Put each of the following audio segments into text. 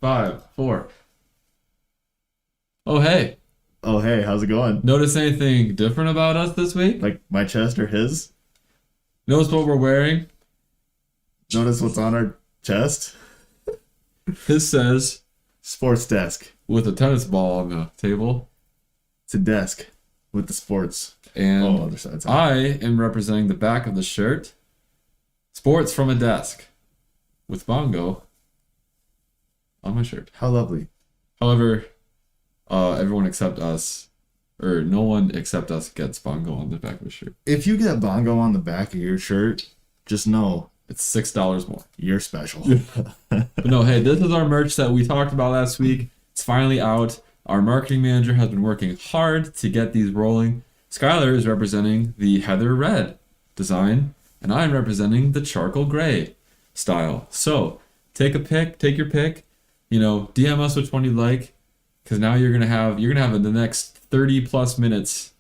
5, 4. Oh, hey. Oh, hey, how's it going? Notice anything different about us this week? Like my chest or his? Notice what we're wearing? Notice what's on our chest? His says, Sports desk. with a tennis ball on the table. It's a desk with the sports. And Other side's on. I am representing the back of the shirt. Sports from a desk. With Bongo on my shirt. How lovely. However, everyone except us, or no one except us gets Bongo on the back of the shirt. If you get bongo on the back of your shirt, just know It's $6 more. you're special. But no, hey, this is our merch that we talked about last week. It's finally out. Our marketing manager has been working hard to get these rolling. Skylor is representing the heather red design, and I'm representing the charcoal gray style. So take your pick. DM us which one you like, because now you're gonna have the next 30 plus minutes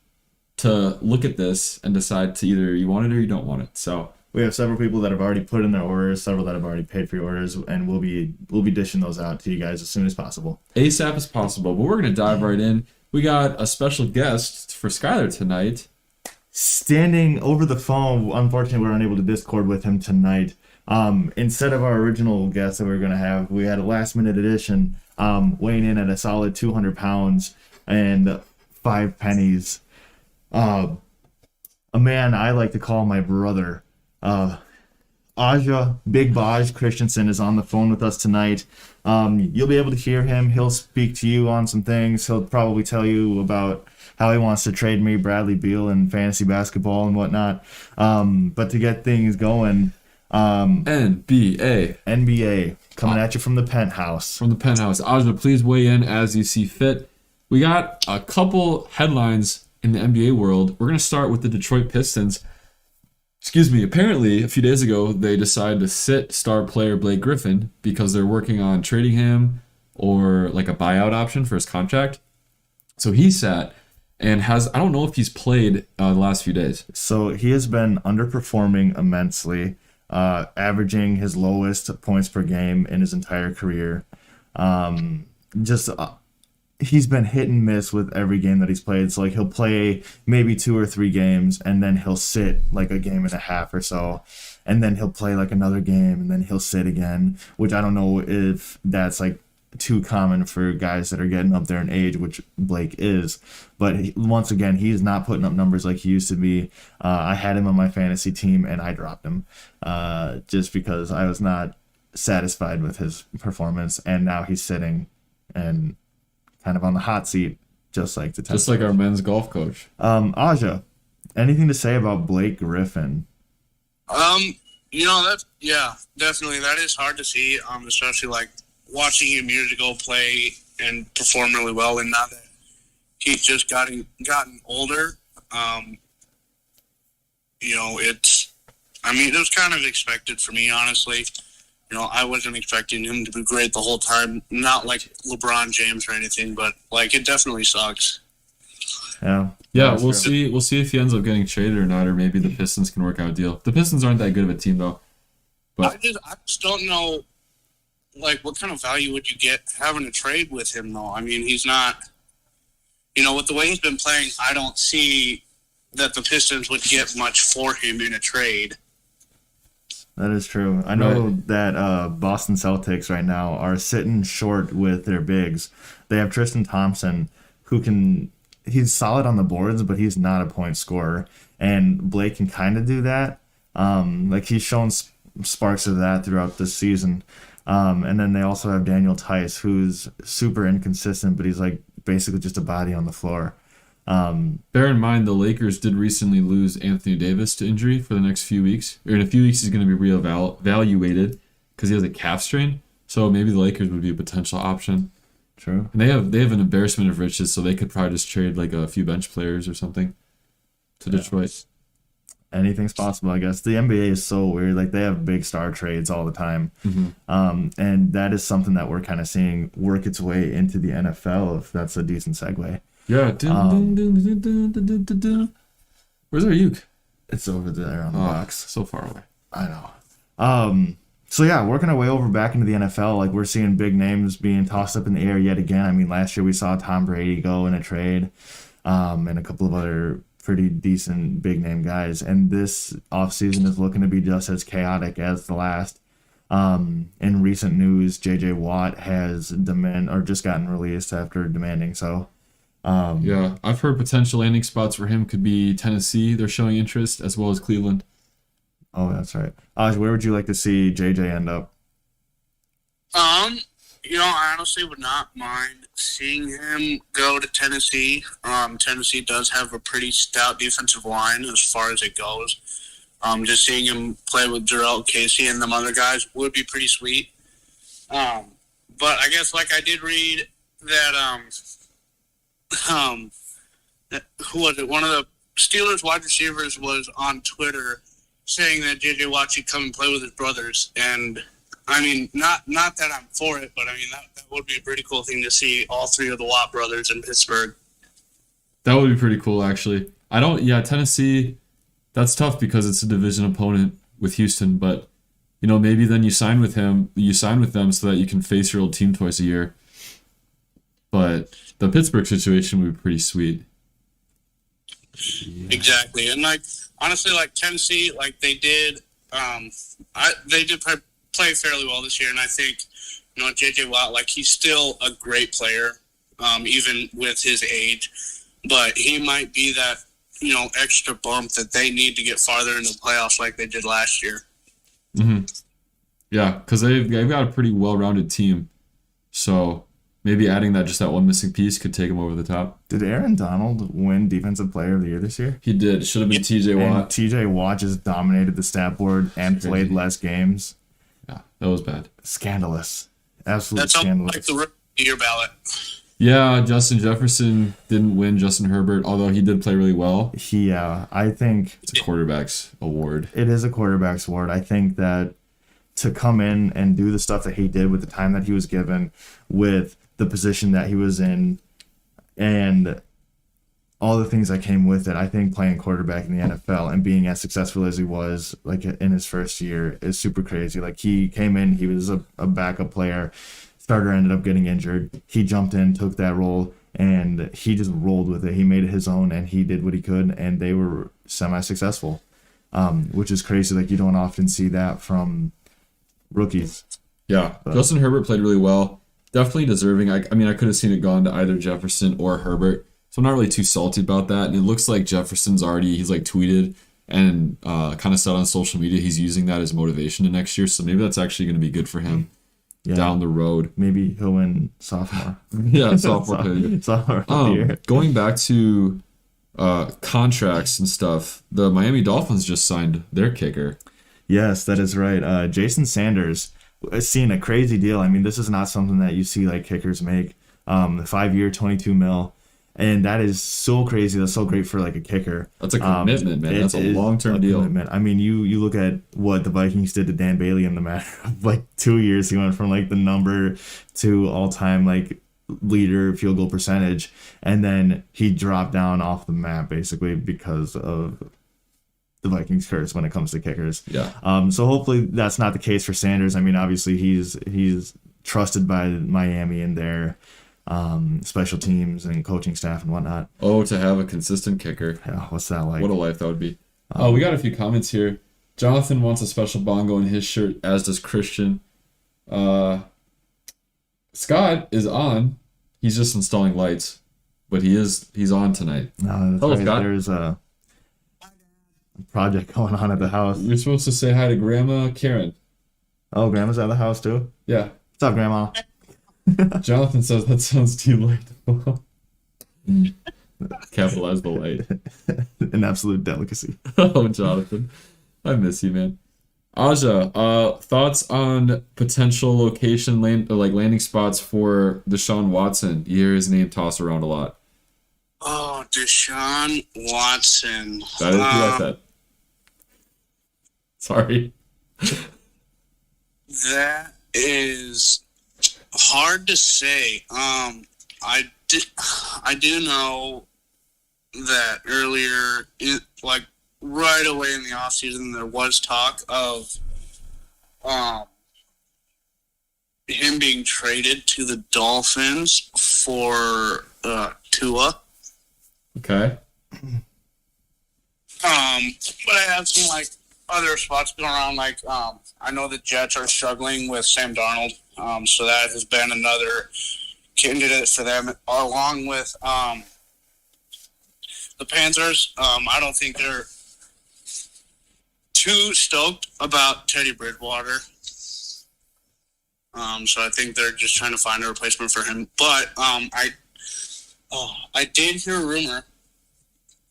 to look at this and decide to either you want it or you don't want it. So We have several people that have already put in their orders, several that have already paid for your orders, and we'll be dishing those out to you guys as soon as possible. ASAP as possible, but we're gonna dive right in. We got a special guest for Skylor tonight. Standing over the phone, unfortunately, we were unable to Discord with him tonight. Instead of our original guest that we were going to have, we had a last minute addition, weighing in at a solid 200 pounds and 5 pennies. A man I like to call my brother. Aja Big Baj Christensen is on the phone with us tonight. You'll be able to hear him. He'll speak to you on some things. He'll probably tell you about how he wants to trade me Bradley Beal in fantasy basketball and whatnot. But to get things going, NBA coming at you from the penthouse. From the penthouse. Aja, please weigh in as you see fit. We got a couple headlines in the NBA world. We're going to start with the Detroit Pistons. Apparently, a few days ago, they decided to sit star player Blake Griffin because they're working on trading him or like a buyout option for his contract. So he sat and I don't know if he's played the last few days. So he has been underperforming immensely, averaging his lowest points per game in his entire career. He's been hit and miss with every game that he's played. So like he'll play maybe 2 or 3 games and then he'll sit like a game and a half or so. And then he'll play like another game and then he'll sit again, which I don't know if that's like too common for guys that are getting up there in age, which Blake is. But once again, he's not putting up numbers like he used to be. I had him on my fantasy team and I dropped him just because I was not satisfied with his performance. And now he's sitting and kind of on the hot seat, just like the Just like our men's golf coach. Aja, anything to say about Blake Griffin? Definitely. That is hard to see, especially like watching him years ago play and perform really well, and now that he's just gotten older, it was kind of expected for me, honestly. I wasn't expecting him to be great the whole time. Not like LeBron James or anything, but like it definitely sucks. Yeah, We'll see. We'll see if he ends up getting traded or not, or maybe the Pistons can work out a deal. The Pistons aren't that good of a team, though. But I just don't know, like, what kind of value would you get having a trade with him, though? I mean, he's not, with the way he's been playing, I don't see that the Pistons would get much for him in a trade. that is true. I know that Boston Celtics right now are sitting short with their bigs. They have Tristan Thompson, he's solid on the boards, but he's not a point scorer. And Blake can kind of do that. Like he's shown sparks of that throughout this season. And then they also have Daniel Tice, who's super inconsistent, but he's like basically just a body on the floor. bear in mind, the Lakers did recently lose Anthony Davis to injury for the next few weeks. Or in a few weeks, he's going to be reevaluated because he has a calf strain. So maybe the Lakers would be a potential option. True. And they have an embarrassment of riches, so they could probably just trade like a few bench players or something to Detroit. Anything's possible, I guess. The NBA is so weird. Like they have big star trades all the time. And that is something that we're kind of seeing work its way into the NFL, if that's a decent segue. Yeah. Where's our uke? It's over there on the box. So far away. I know. So yeah, working our way over back into the NFL, like we're seeing big names being tossed up in the air yet again. I mean, last year we saw Tom Brady go in a trade, and a couple of other pretty decent big name guys. And this offseason is looking to be just as chaotic as the last. In recent news, J.J. Watt has just gotten released after demanding. So, Yeah, I've heard potential landing spots for him could be Tennessee. They're showing interest, as well as Cleveland. oh, that's right. Where would you like to see J.J. end up? I honestly would not mind seeing him go to Tennessee. Tennessee does have a pretty stout defensive line as far as it goes. Just seeing him play with Jarrell Casey and them other guys would be pretty sweet. But I guess, like, I did read that, who was it? One of the Steelers wide receivers was on Twitter saying that J.J. Watt should come and play with his brothers. And, I mean, not that I'm for it, but, I mean, that would be a pretty cool thing to see all three of the Watt brothers in Pittsburgh. That would be pretty cool, actually. Tennessee, that's tough because it's a division opponent with Houston, but, maybe then you sign with them so that you can face your old team twice a year. But the Pittsburgh situation would be pretty sweet. Yeah. Exactly. And, like, honestly, like, Tennessee, like, they did play fairly well this year, and I think, J.J. Watt, like, he's still a great player, even with his age, but he might be that, extra bump that they need to get farther into the playoffs like they did last year. Mm-hmm. Yeah, because they've got a pretty well-rounded team, so maybe adding that one missing piece could take them over the top. Did Aaron Donald win Defensive Player of the Year this year? He did. Should have been T.J. Watt. And T.J. Watt just dominated the stat board and played less games. Yeah, that was bad. Scandalous. Absolutely That's scandalous. That's like the Rookie of the Year ballot. Yeah, Justin Jefferson didn't win Justin Herbert, although he did play really well. I think it's a quarterback's award. It is a quarterback's award. I think that to come in and do the stuff that he did with the time that he was given, with the position that he was in, and all the things that came with it, I think playing quarterback in the NFL and being as successful as he was, like, in his first year is super crazy. Like, he came in, he was a backup player. Starter ended up getting injured. He jumped in, took that role, and he just rolled with it. He made it his own, and he did what he could, and they were semi-successful, which is crazy. Like, you don't often see that from rookies. Yeah, but Justin Herbert played really well. Definitely deserving. I mean, I could have seen it gone to either Jefferson or Herbert, so I'm not really too salty about that. And it looks like Jefferson's he's like tweeted and kind of said on social media he's using that as motivation to next year, so maybe that's actually going to be good for him. Yeah. Down the road. Maybe he'll win sophomore. Yeah, sophomore year. Going back to contracts and stuff, the Miami Dolphins just signed their kicker. Yes, that is right. Jason Sanders is seeing a crazy deal. I mean, this is not something that you see like kickers make. 5-year, $22 million. And that is so crazy. That's so great for like a kicker. That's a commitment, man. That's a long-term deal. Commitment. I mean, you look at what the Vikings did to Dan Bailey in the matter of like 2 years. He went from like the number 2 all-time like leader field goal percentage, and then he dropped down off the map basically because of the Vikings curse when it comes to kickers. Yeah. So hopefully that's not the case for Sanders. I mean, obviously he's trusted by Miami and their special teams and coaching staff and whatnot. Oh, to have a consistent kicker. Yeah, what's that like? What a life that would be. We got a few comments here. Jonathan wants a special bongo in his shirt, as does Christian. Scott is on. He's just installing lights, but he's on tonight. No, that's right. Scott. There's a project going on at the house. You're supposed to say hi to Grandma Karen. Oh, Grandma's at the house too? Yeah. What's up, Grandma? Jonathan says that sounds delightful. Capitalize the light. An absolute delicacy. Oh, Jonathan. I miss you, man. Aja, thoughts on potential landing spots for Deshaun Watson? You hear his name tossed around a lot. Oh, Deshaun Watson. That is who I said. Sorry. That is hard to say. I do know that earlier, right away in the offseason, there was talk of him being traded to the Dolphins for Tua. Okay. But I have some like other spots going around. Like I know the Jets are struggling with Sam Darnold, so that has been another candidate for them, along with the Panthers. I don't think they're too stoked about Teddy Bridgewater. So I think they're just trying to find a replacement for him. But I did hear a rumor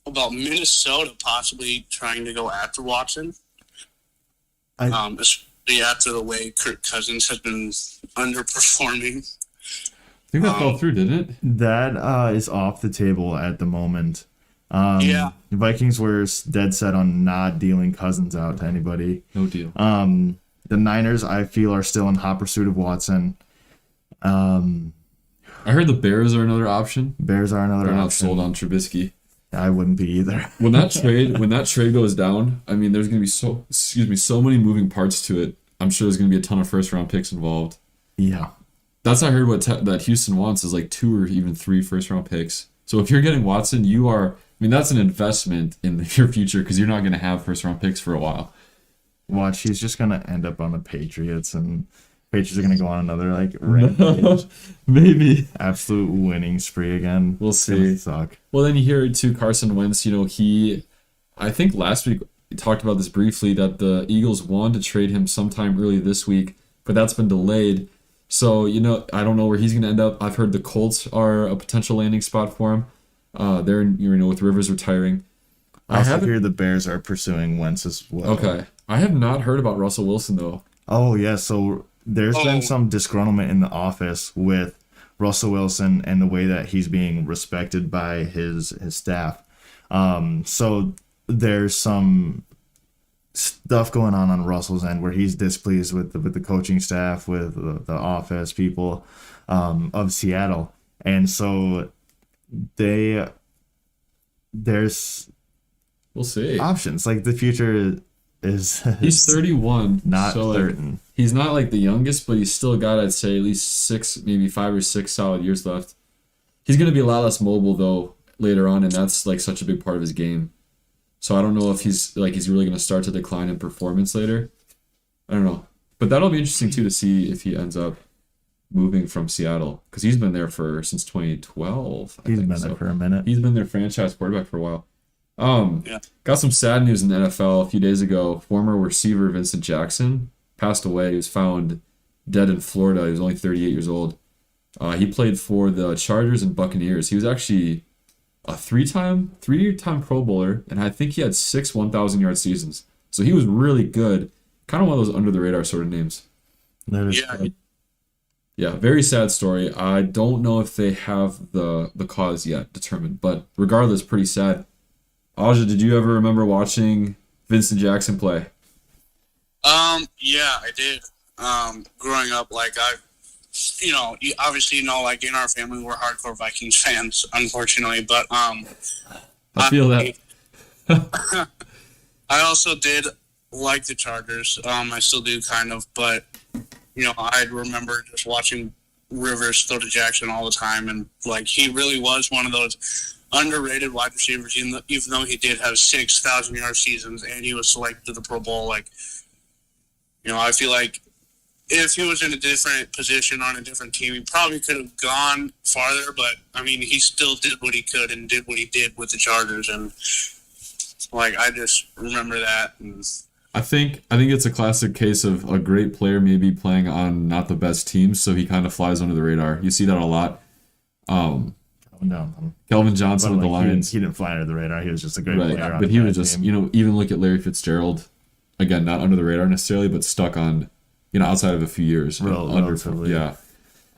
about Minnesota possibly trying to go after Watson. Especially after the way Kirk Cousins has been underperforming. I think that fell through, didn't it? That is off the table at the moment. Yeah. The Vikings were dead set on not dealing Cousins out to anybody. No deal. The Niners, I feel, are still in hot pursuit of Watson. I heard the Bears are another option. Bears are another They're not option. sold on Trubisky. I wouldn't be either. When that trade goes down, I mean, there's gonna be so many moving parts to it. I'm sure there's gonna be a ton of first round picks involved. Yeah. That's I heard that Houston wants is like 2 or even 3 first round picks. So if you're getting Watson, that's an investment in your future because you're not gonna have first round picks for a while. Watch, he's just going to end up on the Patriots, and Patriots are going to go on another, rampage. Maybe. Absolute winning spree again. We'll It's gonna see. suck. Well, then you hear it too, Carson Wentz, I think last week we talked about this briefly, that the Eagles wanted to trade him sometime early this week, but that's been delayed. So, I don't know where he's going to end up. I've heard the Colts are a potential landing spot for him. They're, with Rivers retiring. I also hear the Bears are pursuing Wentz as well. Okay. I have not heard about Russell Wilson, though. Oh, yeah. So there's been some disgruntlement in the office with Russell Wilson and the way that he's being respected by his staff. So there's some stuff going on Russell's end where he's displeased with the coaching staff, with the office people of Seattle. And so there's We'll see. options. Like the future is He's 31. not so certain. He's not like the youngest, but he's still got, I'd say, at least 6, maybe 5 or 6 solid years left. He's going to be a lot less mobile, though, later on, and that's like such a big part of his game. So I don't know if he's really going to start to decline in performance later. I don't know. But that'll be interesting, too, to see if he ends up moving from Seattle, because he's been there since 2012. He's been there for a minute. He's been their franchise quarterback for a while. Yeah. Got some sad news in the NFL a few days ago. Former receiver Vincent Jackson passed away. He was found dead in Florida. He was only 38 years old. He played for the Chargers and Buccaneers. He was actually a three-time Pro Bowler, and I think he had 6 1,000-yard seasons. So he was really good. Kind of one of those under-the-radar sort of names. That is Yeah. good. Yeah, very sad story. I don't know if they have the cause yet determined, but regardless, pretty sad. Aja, did you ever remember watching Vincent Jackson play? Yeah, I did. Growing up, you obviously know, like in our family, we're hardcore Vikings fans, unfortunately. But I feel that. I also did like the Chargers. I still do kind of, but I remember just watching Rivers throw to Jackson all the time, and he really was one of those underrated wide receivers, even though he did have 6,000-yard seasons and he was selected to the Pro Bowl. I feel like if he was in a different position on a different team, he probably could have gone farther, but he still did what he could and did what he did with the Chargers, and I just remember that. And I think it's a classic case of a great player maybe playing on not the best teams, so he kind of flies under the radar. You see that a lot. Kelvin Johnson with the Lions. He didn't fly under the radar. He was just a great player. But he was just, even look at Larry Fitzgerald, again, not under the radar necessarily, but stuck on, outside of a few years. Relatively. Yeah.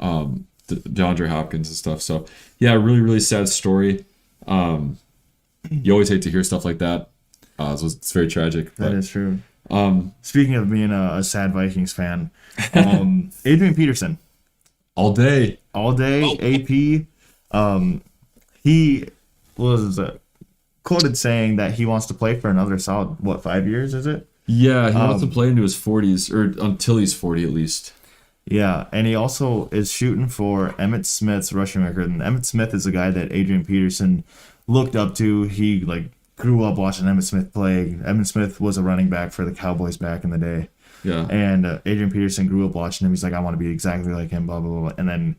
DeAndre Hopkins and stuff. So, yeah, really, really sad story. You always hate to hear stuff like that. So it's very tragic. That is true. Speaking of being a sad Vikings fan, Adrian Peterson. All day. AP. He was quoted saying that he wants to play for another solid, 5 years, is it? Yeah, he wants to play into his 40s, or until he's 40 at least. Yeah, and he also is shooting for Emmitt Smith's rushing record. And Emmitt Smith is a guy that Adrian Peterson looked up to. He grew up watching Emmitt Smith play. Emmitt Smith was a running back for the Cowboys back in the day. Yeah. And Adrian Peterson grew up watching him. He's like, I want to be exactly like him, blah, blah, blah. And then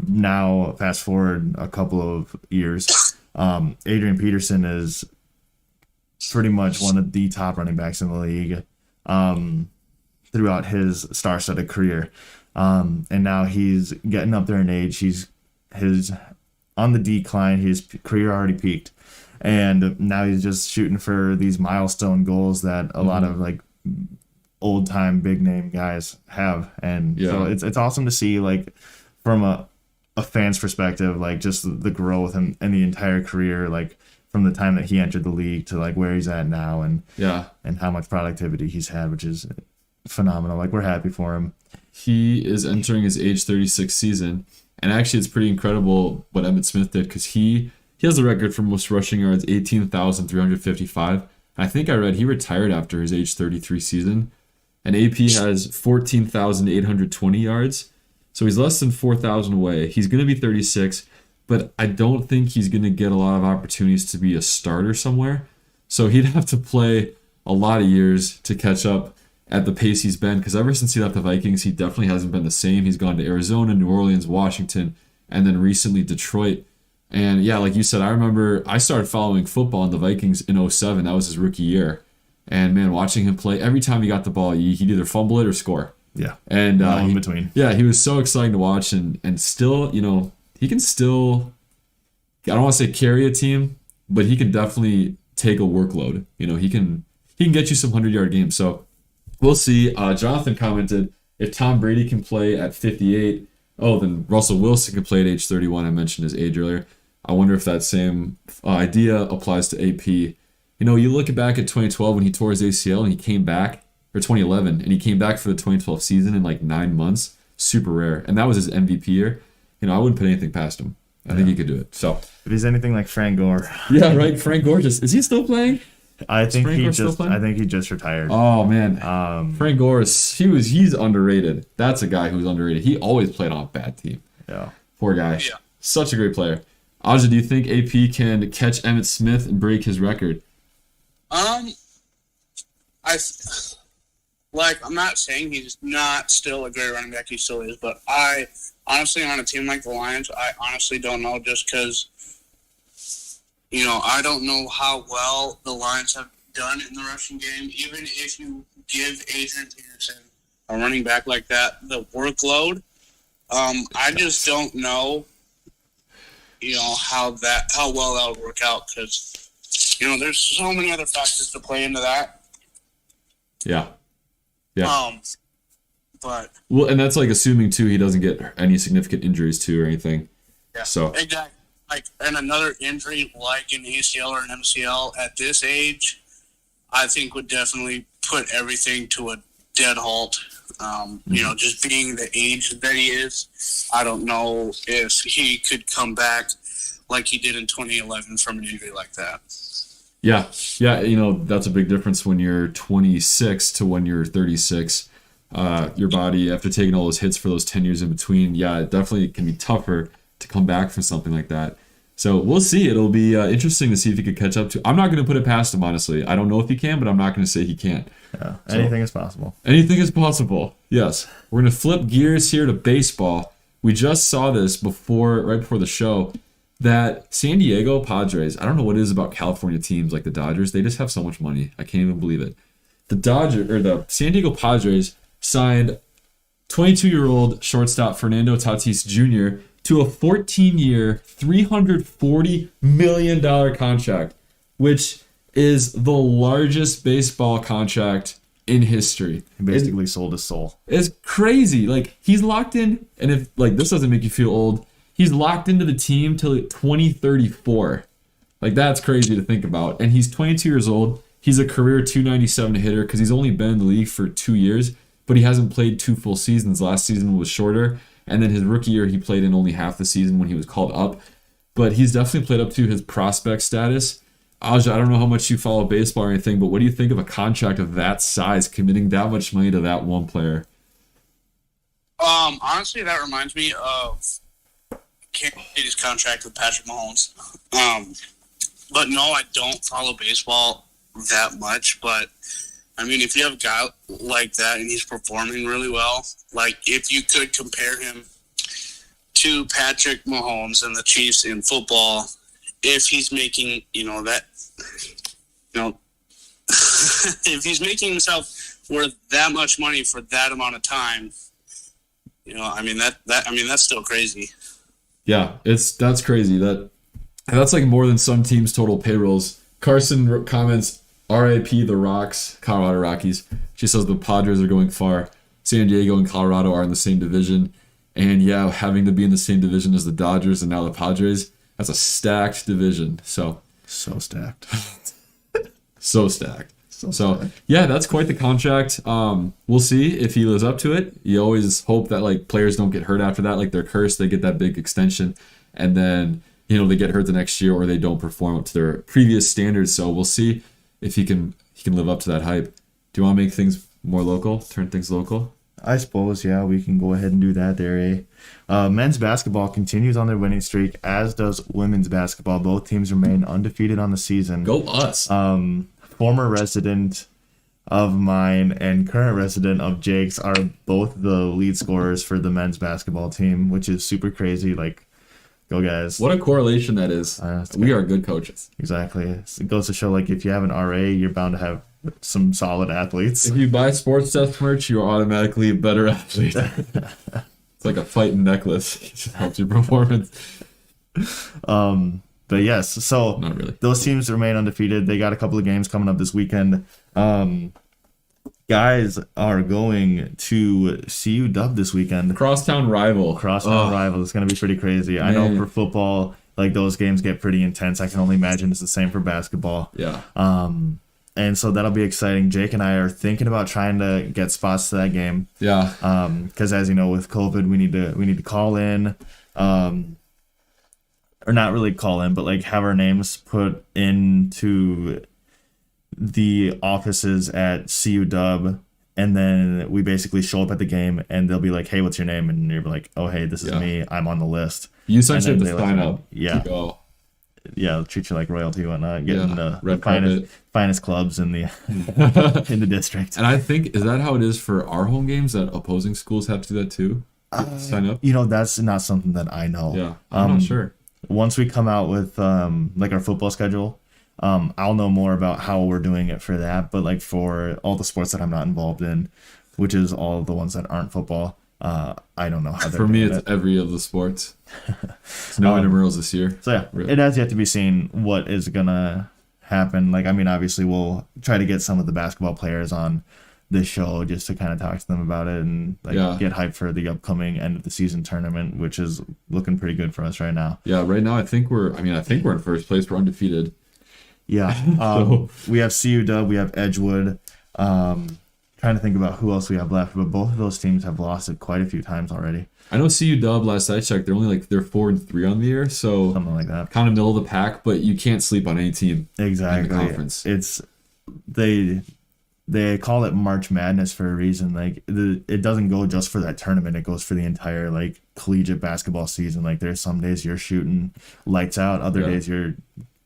now, fast forward a couple of years, Adrian Peterson is pretty much one of the top running backs in the league throughout his star-studded career. And now he's getting up there in age. He's on the decline. His career already peaked. And now he's just shooting for these milestone goals that a lot of old time big name guys have. And so it's awesome to see from a fan's perspective, just the growth and the entire career, from the time that he entered the league to where he's at now, and how much productivity he's had, which is phenomenal. We're happy for him. He is entering his age 36 season, and actually it's pretty incredible what Emmitt Smith did, because he has the record for most rushing yards, 18,355. I think I read he retired after his age 33 season, and AP has 14,820 yards, so he's less than 4,000 away. He's going to be 36, but I don't think he's going to get a lot of opportunities to be a starter somewhere, so he'd have to play a lot of years to catch up at the pace he's been, because ever since he left the Vikings, he definitely hasn't been the same. He's gone to Arizona, New Orleans, Washington, and then recently Detroit. And yeah, like you said, I remember I started following football in the Vikings in 2007. That was his rookie year. And man, watching him play, every time he got the ball, he'd either fumble it or score. Yeah. And no in between. Yeah, he was so exciting to watch, and still, he can still, I don't want to say carry a team, but he can definitely take a workload. He can get you some 100-yard games. So we'll see. Jonathan commented, if Tom Brady can play at 58, then Russell Wilson can play at age 31. I mentioned his age earlier. I wonder if that same idea applies to AP. You look back at 2012 when he tore his ACL and he came back, or 2011, and he came back for the 2012 season in 9 months. Super rare. And that was his MVP year. I wouldn't put anything past him. I think he could do it. So if he's anything like Frank Gore. Yeah, right. Frank Gore is he still playing? I think he just retired. Oh man, Frank Gore he's underrated. That's a guy who's underrated. He always played on a bad team. Yeah, poor guy. Yeah. Such a great player. Aja, do you think AP can catch Emmitt Smith and break his record? I'm not saying he's not still a great running back. He still is, but I honestly, on a team like the Lions, I honestly don't know, just because. I don't know how well the Lions have done in the rushing game. Even if you give Adrian Peterson, a running back like that, the workload, I just don't know, how well that would work out, because, there's so many other factors to play into that. Yeah. But well, and that's assuming too he doesn't get any significant injuries too or anything. Yeah. So exactly. And another injury like an ACL or an MCL at this age, I think would definitely put everything to a dead halt. Just being the age that he is, I don't know if he could come back like he did in 2011 from an injury like that. Yeah, that's a big difference when you're 26 to when you're 36. Your body, after taking all those hits for those 10 years in between, it definitely can be tougher to come back from something like that. So we'll see. It'll be interesting to see if he could catch up to. I'm not going to put it past him, honestly. I don't know if he can, but I'm not going to say he can't. Yeah, anything is possible. Anything is possible. Yes. We're going to flip gears here to baseball. We just saw this right before the show, that San Diego Padres, I don't know what it is about California teams like the Dodgers. They just have so much money. I can't even believe it. The San Diego Padres signed 22-year-old shortstop Fernando Tatis Jr. to a 14-year, $340 million contract, which is the largest baseball contract in history. He basically sold his soul. It's crazy. He's locked in, and if this doesn't make you feel old, he's locked into the team till 2034. That's crazy to think about. And he's 22 years old. He's a career 297 hitter because he's only been in the league for 2 years, but he hasn't played 2 full seasons. Last season was shorter. And then his rookie year, he played in only half the season when he was called up. But he's definitely played up to his prospect status. Aja, I don't know how much you follow baseball or anything, but what do you think of a contract of that size, committing that much money to that one player? Honestly, that reminds me of Kansas City's contract with Patrick Mahomes. But no, I don't follow baseball that much. But I mean, if you have a guy like that and he's performing really well, like if you could compare him to Patrick Mahomes and the Chiefs in football, if he's making, if he's making himself worth that much money for that amount of time, that's still crazy. Yeah, that's crazy. That's like more than some teams' total payrolls. Carson comments, "R.I.P. the Rocks, Colorado Rockies." She says the Padres are going far. San Diego and Colorado are in the same division. And yeah, having to be in the same division as the Dodgers and now the Padres, that's a stacked division. So stacked. So stacked. So yeah, that's quite the contract. We'll see if he lives up to it. You always hope that like players don't get hurt after that, like they're cursed, they get that big extension, and then they get hurt the next year or they don't perform up to their previous standards. So we'll see if he can live up to that hype. Do you want to make things more local? Turn things local? I suppose, yeah, we can go ahead and do that there, eh? Men's basketball continues on their winning streak, as does women's basketball. Both teams remain undefeated on the season. Go us! Former resident of mine and current resident of Jake's are both the lead scorers for the men's basketball team, which is super crazy. Like, go guys. What a correlation that is. We are good coaches. Exactly. It goes to show, like, if you have an RA, you're bound to have some solid athletes. If you buy SportzDescx merch, you are automatically a better athlete. It's like a fighting necklace. It just helps your performance. But yes, so Not really. Those teams remain undefeated. They got a couple of games coming up this weekend. Guys are going to CU Dub this weekend. Crosstown rival. Rival. It's going to be pretty crazy. Man. I know for football, like those games get pretty intense. I can only imagine it's the same for basketball. Yeah. And so that'll be exciting. Jake and I are thinking about trying to get spots to that game. Yeah. Because as you know, with COVID, we need to call in. Or not really call in, but like have our names put into the offices at CU Dub, and then we basically show up at the game, and they'll be like, "Hey, what's your name?" And you're like, "Oh, hey, this is me. I'm on the list." You essentially have to sign up. Yeah. To go. Yeah, they'll treat you like royalty and whatnot. Get in the finest clubs in the in the district. And I think, is that how it is for our home games, that opposing schools have to do that too? Sign up? That's not something that I know. Yeah, I'm not sure. Once we come out with like our football schedule, I'll know more about how we're doing it for that. But like for all the sports that I'm not involved in, which is all the ones that aren't football, I don't know how they're doing it. For me, it's every of the sports. It's no intramurals this year. So yeah, really. It has yet to be seen what is gonna happen. Like, I mean, obviously we'll try to get some of the basketball players on this show just to kind of talk to them about it and get hyped for the upcoming end of the season tournament, which is looking pretty good for us right now. Yeah, right now I think we're in first place. We're undefeated. Yeah. We have CU Dub, we have Edgewood. Trying to think about who else we have left, but both of those teams have lost it quite a few times already. I know CU Dub, last I checked, they're 4-3 on the year, so something like that. Kind of middle of the pack, but you can't sleep on any team. Exactly. In the conference. It's they call it March Madness for a reason. Like it doesn't go just for that tournament; it goes for the entire like collegiate basketball season. Like there's some days you're shooting lights out, other days you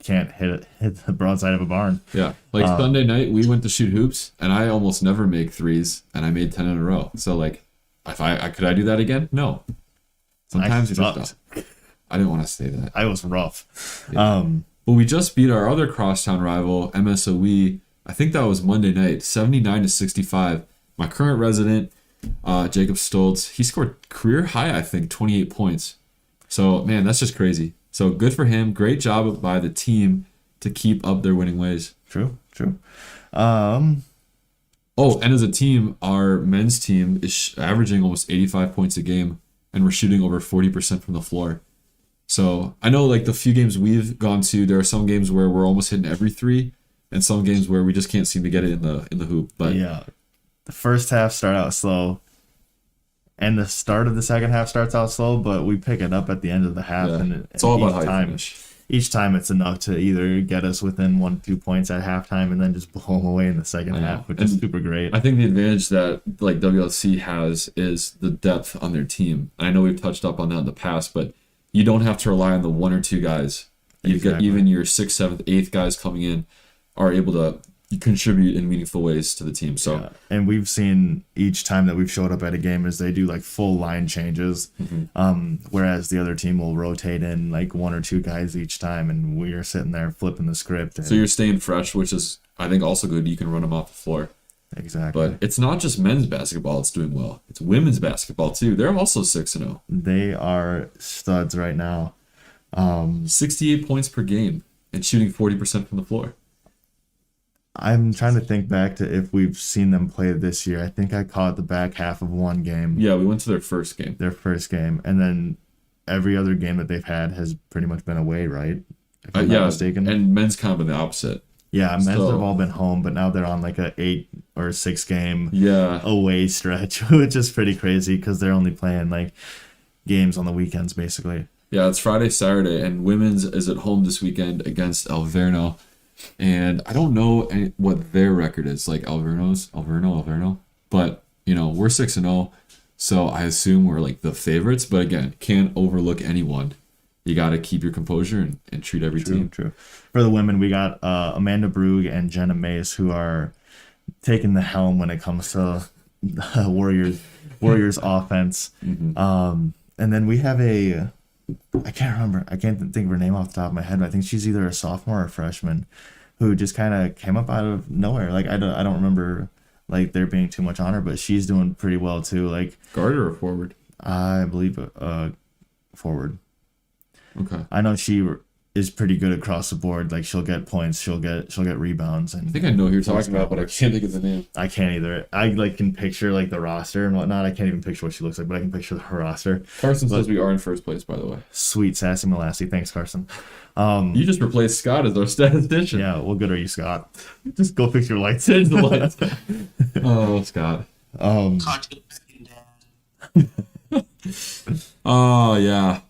can't hit the broadside of a barn. Yeah, like Sunday night we went to shoot hoops, and I almost never make threes, and I made 10 in a row. So like, if I could I do that again? No. Sometimes you just don't. I didn't want to say that. I was rough. Yeah. But we just beat our other crosstown rival, MSOE. I think that was Monday night, 79-65. My current resident, Jacob Stoltz, he scored career high, I think, 28 points. So, man, that's just crazy. So, good for him. Great job by the team to keep up their winning ways. True. And as a team, our men's team is averaging almost 85 points a game, and we're shooting over 40% from the floor. So, I know, like, the few games we've gone to, there are some games where we're almost hitting every three, and some games where we just can't seem to get it in the hoop. But yeah, the first half start out slow, and the start of the second half starts out slow, but we pick it up at the end of the half, and it's all about how you finish. each time it's enough to either get us within 1-2 points at halftime and then just blow them away in the second half, which is super great. I think the advantage that like WLC has is the depth on their team. I know we've touched up on that in the past, but you don't have to rely on the 1 or 2 guys. You've got even your 6th, 7th, 8th guys coming in are able to contribute in meaningful ways to the team. So yeah. And we've seen each time that we've showed up at a game is they do like full line changes, whereas the other team will rotate in like 1 or 2 guys each time, and we are sitting there flipping the script. So you're staying fresh, which is I think also good. You can run them off the floor. Exactly. But it's not just men's basketball it's doing well. It's women's basketball too. They're also 6-0. They are studs right now. 68 points per game and shooting 40% from the floor. I'm trying to think back to if we've seen them play this year. I think I caught the back half of one game. Yeah, we went to their first game. And then every other game that they've had has pretty much been away, right? If I'm not mistaken. And men's kind of been the opposite. Yeah, men's have all been home, but now they're on like a 8 or 6 game away stretch, which is pretty crazy because they're only playing like games on the weekends, basically. Yeah, it's Friday, Saturday, and women's is at home this weekend against Alverno. And I don't know what their record is, like Alverno. But, we're 6-0, so I assume we're like the favorites. But again, can't overlook anyone. You got to keep your composure and treat every team. True. For the women, we got Amanda Brugge and Jenna Mace, who are taking the helm when it comes to Warriors offense. And then we have I can't remember. I can't think of her name off the top of my head, but I think she's either a sophomore or a freshman who just kind of came up out of nowhere. Like, I don't remember, like, there being too much on her, but she's doing pretty well, too. Like, guard or forward? I believe forward. Okay. I know she is pretty good across the board. Like, she'll get points, she'll get rebounds. And I think I know who you're talking about, but I can't think of the name. I can't either. I like can picture like the roster and whatnot. I can't even picture what she looks like, but I can picture her roster. Carson says we are in first place, by the way. Sweet sassy molassie. Thanks, Carson. You just replaced Scott as our statistician. Yeah, well, good are you, Scott? Just go fix your lights. Change the lights. Oh, Scott. Oh yeah.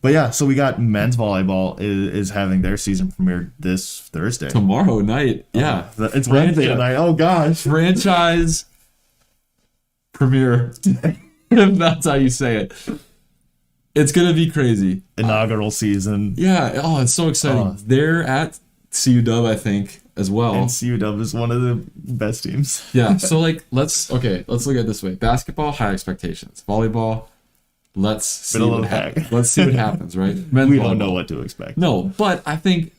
But yeah, so we got men's volleyball is having their season premiere this Thursday. Tomorrow night. Yeah. It's Wednesday tonight. Oh gosh. Franchise premiere. If that's how you say it. It's gonna be crazy. Inaugural season. Yeah. Oh, it's so exciting. They're at CUW, I think, as well. And CUW is one of the best teams. Yeah. So let's look at it this way. Basketball, high expectations. Volleyball, let's see what happens, right? We don't know what to expect. No, but I think,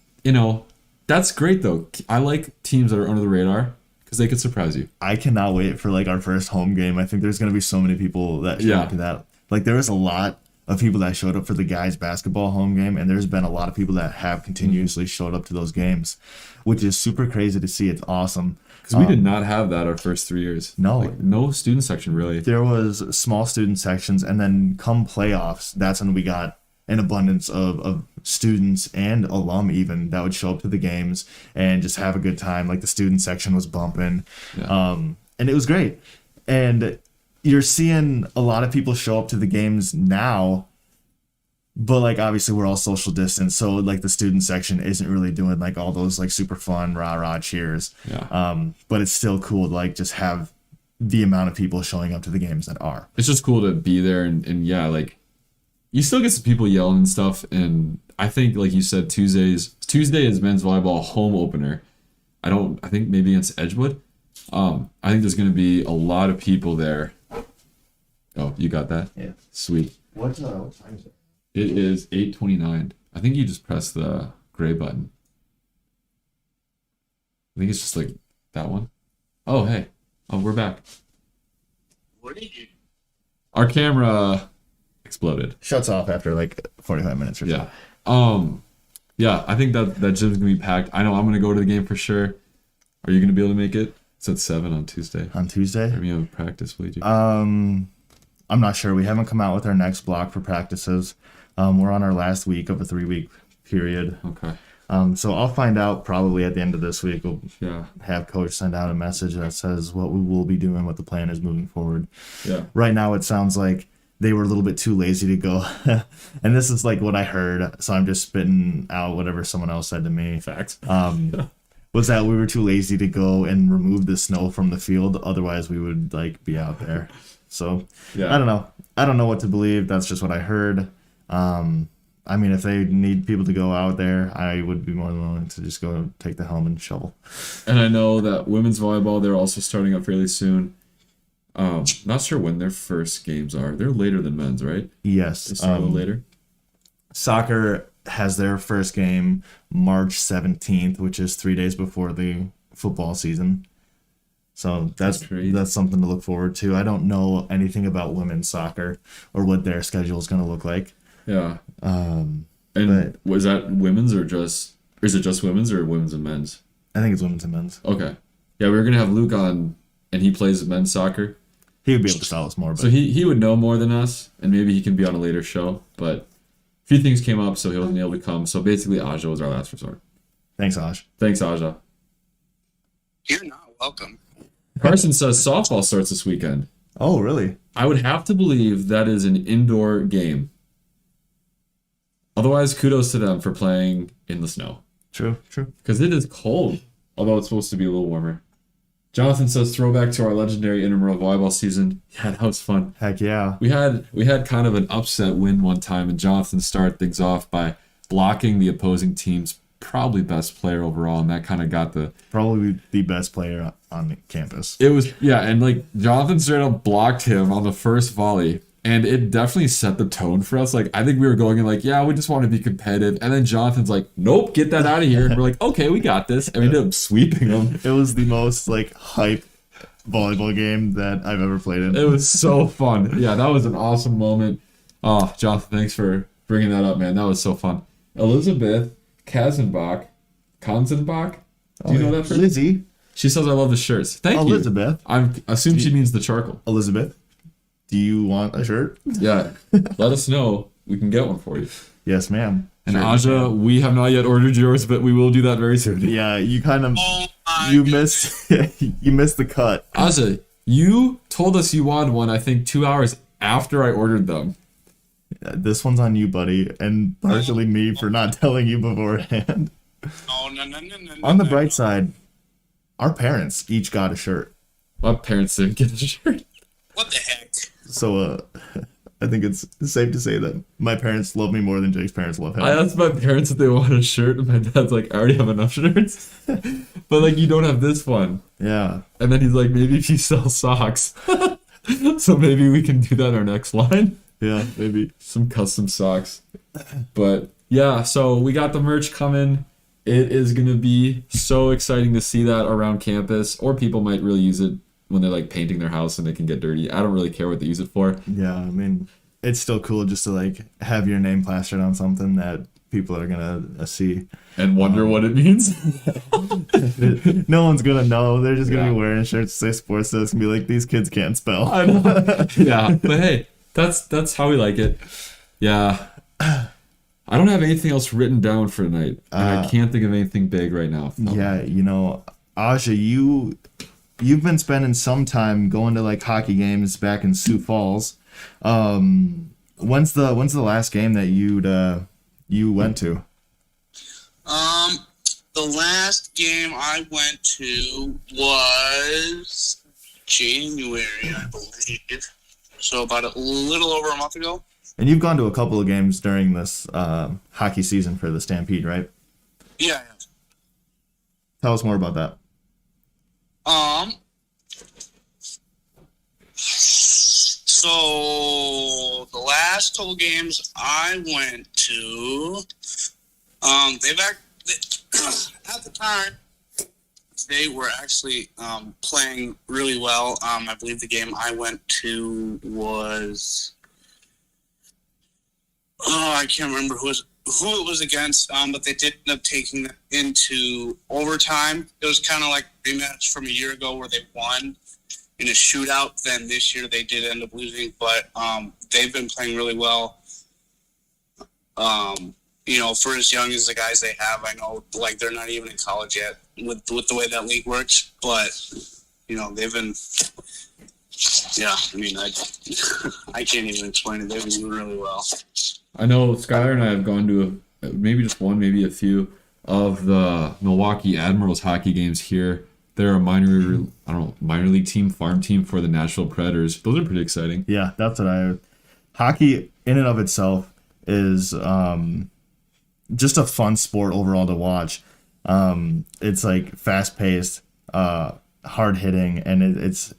that's great though. I like teams that are under the radar because they could surprise you. I cannot wait for like our first home game. I think there's going to be so many people that show up to that. Like there was a lot of people that showed up for the guys basketball home game, and there's been a lot of people that have continuously showed up to those games, which is super crazy to see. It's awesome. Because we did not have that our first 3 years. No. Like, no student section, really. There was small student sections, and then come playoffs, that's when we got an abundance of students and alum even that would show up to the games and just have a good time. Like the student section was bumping. Yeah. And it was great. And you're seeing a lot of people show up to the games now, but like obviously we're all social distance, so like the student section isn't really doing like all those like super fun rah cheers. Yeah. But it's still cool to like just have the amount of people showing up to the games that are. It's just cool to be there and yeah, like you still get some people yelling and stuff, and I think like you said, Tuesday is men's volleyball home opener. I think maybe against Edgewood. I think there's gonna be a lot of people there. Oh, you got that? Yeah. Sweet. What time is it? It is 8:29. I think you just press the gray button. I think it's just like that one. Oh, hey. Oh, we're back. What did you? Our camera exploded. Shuts off after like 45 minutes or so. Yeah. Yeah, I think that gym's gonna be packed. I know I'm gonna go to the game for sure. Are you gonna be able to make it? It's at 7 on Tuesday. On Tuesday? Have you have practice, will you? I'm not sure. We haven't come out with our next block for practices. We're on our last week of a 3-week period. Okay. So I'll find out probably at the end of this week. We'll Yeah. have coach send out a message that says what we will be doing, what the plan is moving forward. Yeah. Right now it sounds like they were a little bit too lazy to go. And this is like what I heard, so I'm just spitting out whatever someone else said to me. Facts. Was that we were too lazy to go and remove the snow from the field. Otherwise, we would like be out there. So Yeah. I don't know. I don't know what to believe. That's just what I heard. I mean, if they need people to go out there, I would be more than willing to just go take the helm and shovel. And I know that women's volleyball, they're also starting up fairly soon. Not sure when their first games are. They're later than men's, right? Yes. They start a little later. Soccer has their first game March 17th, which is 3 days before the football season. So that's something to look forward to. I don't know anything about women's soccer or what their schedule is going to look like. Yeah. But Was that women's or is it just women's or women's and men's? I think it's women's and men's. Okay. Yeah, we were going to have Luke on, and he plays men's soccer. He would be able to tell us more. But So he would know more than us, and maybe he can be on a later show. But a few things came up, so he wasn't able to come. So basically, Aja was our last resort. thanks, Ash. Thanks, Aja. You're not welcome. Carson says softball starts this weekend. Oh, really? I would have to believe that is an indoor game. Otherwise, kudos to them for playing in the snow. True. Because it is cold, although it's supposed to be a little warmer. Jonathan says throwback to our legendary intramural volleyball season. Yeah, that was fun. Heck yeah. We had kind of an upset win one time, and Jonathan started things off by blocking the opposing team's probably best player overall, and that kind of got Probably the best player on the campus. It was, yeah, and like Jonathan straight up blocked him on the first volley, and it definitely set the tone for us. Like, I think we were going in like, yeah, we just want to be competitive, and then Jonathan's like, nope, get that out of here, and we're like, okay, we got this, and we ended up sweeping them. It was the most like hype volleyball game that I've ever played in. It was so fun. Yeah, that was an awesome moment. Oh, Jonathan, thanks for bringing that up, man. That was so fun. Elizabeth Kazenbach, do you know that person? Lizzie. She says I love the shirts. Thank you. Elizabeth. I assume she means the charcoal. Elizabeth, do you want a shirt? Yeah, let us know. We can get one for you. Yes, ma'am. And Sure. Aja, we have not yet ordered yours, but we will do that very soon. Yeah, you kind of Oh my you goodness. missed you missed the cut. Aja, you told us you wanted one, I think 2 hours after I ordered them. This one's on you, buddy, and partially me for not telling you beforehand. No. On the bright side, our parents each got a shirt. My parents didn't get a shirt. What the heck? So I think it's safe to say that my parents love me more than Jake's parents love him. I asked my parents if they wanted a shirt, and my dad's like, I already have enough shirts. But like, you don't have this one. Yeah. And then he's like, maybe if you sell socks. So maybe we can do that in our next line. Yeah, maybe. Some custom socks. But yeah, so we got the merch coming. It is going to be so exciting to see that around campus, or people might really use it when they're like painting their house and they can get dirty. I don't really care what they use it for. Yeah, I mean, it's still cool just to like have your name plastered on something that people are gonna see And wonder what it means. No one's gonna know. They're just gonna Yeah. be wearing shirts that say SportzDescx and be like, these kids can't spell. I know. Yeah, but hey, that's how we like it. Yeah. I don't have anything else written down for tonight, and I can't think of anything big right now. Yeah, you know, Aja, you've been spending some time going to like hockey games back in Sioux Falls. When's the last game that you went to? The last game I went to was January, I believe. So about a little over a month ago. And you've gone to a couple of games during this hockey season for the Stampede, right? Yeah, I have. Tell us more about that. So the last couple games I went to, at the time, they were actually playing really well. I believe the game I went to was, I can't remember who it was against, but they did end up taking them into overtime. It was kind of like a rematch from a year ago where they won in a shootout. Then this year they did end up losing, but they've been playing really well. You know, for as young as the guys they have, I know like they're not even in college yet with the way that league works, but you know, they've been Yeah, I mean, I can't even explain it. They do really well. I know Skylar and I have gone to maybe just one, maybe a few of the Milwaukee Admirals hockey games here. They're a minor league team, farm team for the Nashville Predators. Those are pretty exciting. Yeah, that's what hockey in and of itself is just a fun sport overall to watch. It's like fast paced, hard hitting, and it's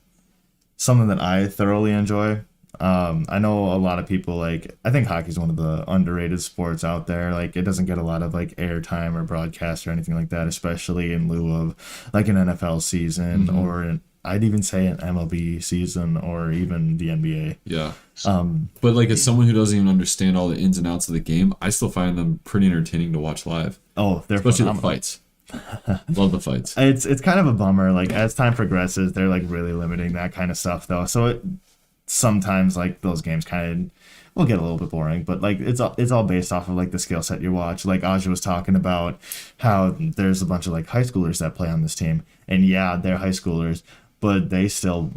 something that I thoroughly enjoy. I know a lot of people I think hockey's one of the underrated sports out there. Like, it doesn't get a lot of airtime or broadcast or anything like that, especially in lieu of an NFL season or I'd even say an MLB season or even the NBA. Yeah. But as someone who doesn't even understand all the ins and outs of the game, I still find them pretty entertaining to watch live. Oh, they're especially phenomenal. The fights. Love the fights. It's kind of a bummer. As time progresses, they're really limiting that kind of stuff though. So sometimes those games kind of will get a little bit boring, but it's all based off of the skill set you watch. Aja was talking about how there's a bunch of high schoolers that play on this team, and yeah, they're high schoolers, but they still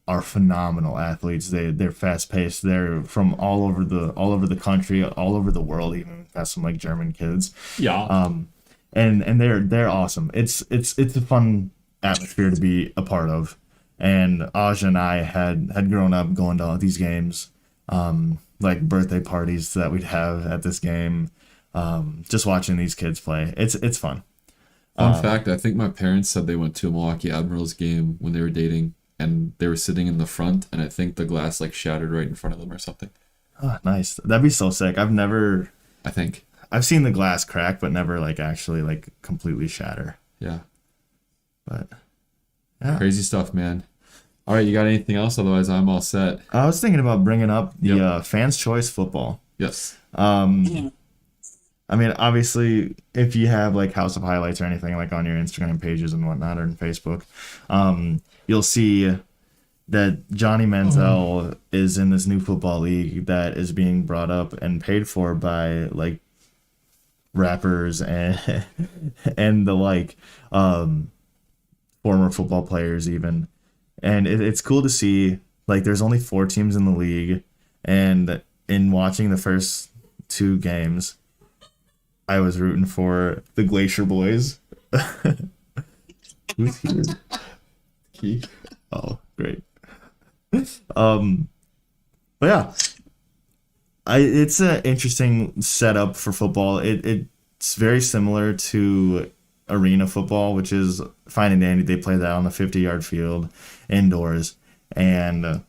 are phenomenal athletes. They're fast paced. They're from all over the country, all over the world. Even got some German kids. Yeah. And they're awesome. It's a fun atmosphere to be a part of. And Aja and I had grown up going to all these games, birthday parties that we'd have at this game, just watching these kids play. It's fun. Fun fact, I think my parents said they went to a Milwaukee Admirals game when they were dating, and they were sitting in the front, and I think the glass shattered right in front of them or something. Oh, nice. That'd be so sick. I've seen the glass crack, but never actually completely shatter. Yeah. But yeah. Crazy stuff, man. All right, you got anything else? Otherwise, I'm all set. I was thinking about bringing up the Fans Choice Football. Yes. I mean, obviously, if you have House of Highlights or anything on your Instagram pages and whatnot or on Facebook, you'll see that Johnny Manziel is in this new football league that is being brought up and paid for by rappers and and the former football players even. And it's cool to see there's only 4 teams in the league, and in watching the first 2 games, I was rooting for the Glacier Boys. Who's here? Keith. Oh, great. But yeah, it's an interesting setup for football. It's very similar to arena football, which is fine and dandy. They play that on a 50-yard field indoors, and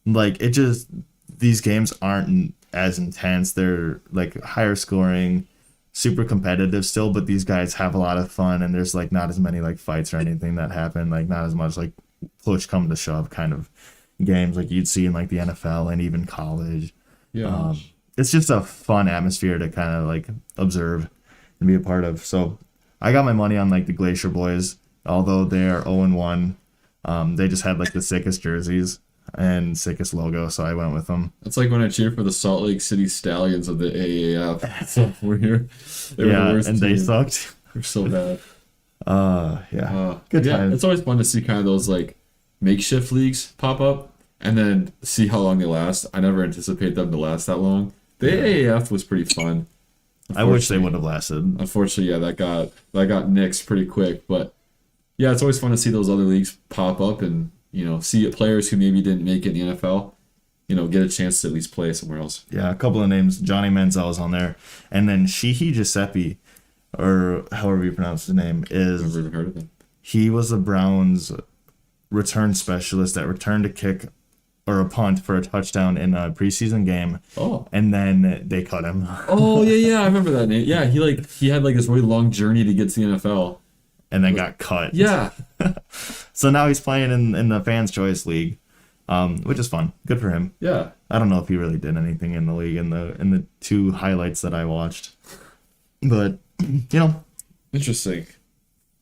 these games aren't as intense. They're higher scoring, super competitive still, but these guys have a lot of fun, and there's not as many fights or anything that happen, not as much push come to shove kind of games you'd see in the NFL and even college. Yeah. It's just a fun atmosphere to kind of observe and be a part of. So I got my money on the Glacier Boys, although they are 0-1. They just had the sickest jerseys and sickest logo, so I went with them. It's when I cheer for the Salt Lake City Stallions of the AAF. So we're here. They were the worst and team. they sucked. They're so bad. Good yeah, times. it's always fun to see kind of those makeshift leagues pop up and then see how long they last. I never anticipate them to last that long. The AAF was pretty fun. I wish they would have lasted. Unfortunately, yeah, that got nixed pretty quick. But yeah, it's always fun to see those other leagues pop up and see players who maybe didn't make it in the NFL, get a chance to at least play somewhere else. Yeah, a couple of names. Johnny Manziel is on there, and then Sheehy Giuseppe, or however you pronounce his name, is. I've never even heard of him. He was the Browns' return specialist that returned a kick or a punt for a touchdown in a preseason game. Oh. And then they cut him. Oh, yeah, I remember that name. Yeah, he had this really long journey to get to the NFL. And then got cut. Yeah. So now he's playing in the Fans Choice League, which is fun. Good for him. Yeah. I don't know if he really did anything in the league in the 2 highlights that I watched. But, Interesting.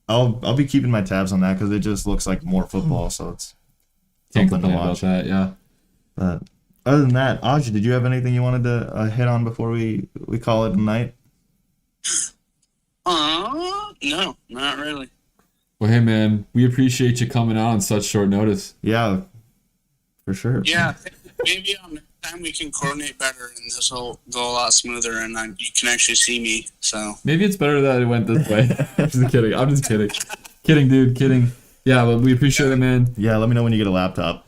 I'll be keeping my tabs on that because it just looks like more football, so it's Can't something to complain watch. about that, yeah. But other than that, Aja, did you have anything you wanted to hit on before we call it a night? No, not really. Well, hey, man, we appreciate you coming out on such short notice. Yeah, For sure. Yeah, maybe next time we can coordinate better, and this will go a lot smoother, and you can actually see me. So Maybe it's better that it went this way. Just kidding. I'm just kidding. Kidding, dude. Kidding. Yeah, but we appreciate it, man. Yeah, let me know when you get a laptop.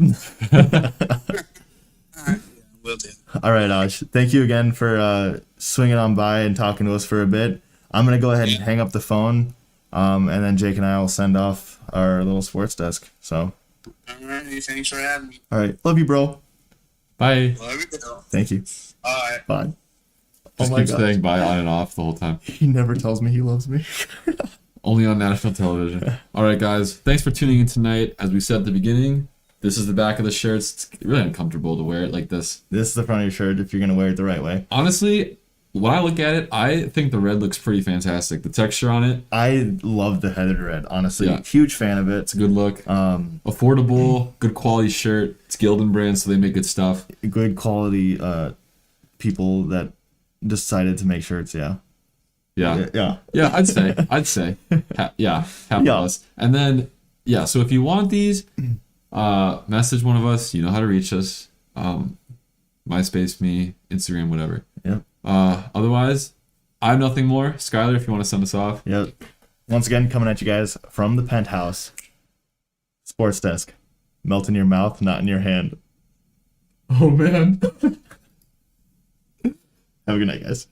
all right, will do. All right, Ash. Thank you again for swinging on by and talking to us for a bit. I'm going to go ahead and hang up the phone, and then Jake and I will send off our little sports desk. So, All right, thanks for having me. all right. Love you, bro. Bye. Love you. Thank you. All right. Bye. Just my keep gosh. saying bye on and off the whole time. He never tells me he loves me. Only on national television. All right, guys. Thanks for tuning in tonight. As we said at the beginning, this is the back of the shirts. It's really uncomfortable to wear it like this. This is the front of your shirt if you're going to wear it the right way. Honestly, when I look at it, I think the red looks pretty fantastic. The texture on it, I love the headed red, honestly. Yeah. Huge fan of it. it's a good look. Affordable, good quality shirt. It's Gildan brand, so they make good stuff. Good quality people that decided to make shirts, yeah. Yeah. Yeah. Yeah, I'd say. Half Yeah. of us. And then, yeah, so if you want these, message one of us. You know how to reach us. MySpace, me, Instagram, whatever. Yep. Otherwise, I have nothing more. Skylor, if you want to send us off. Yep. Once again, coming at you guys from the penthouse. Sports Desk. Melt in your mouth, not in your hand. Oh, man. Have a good night, guys.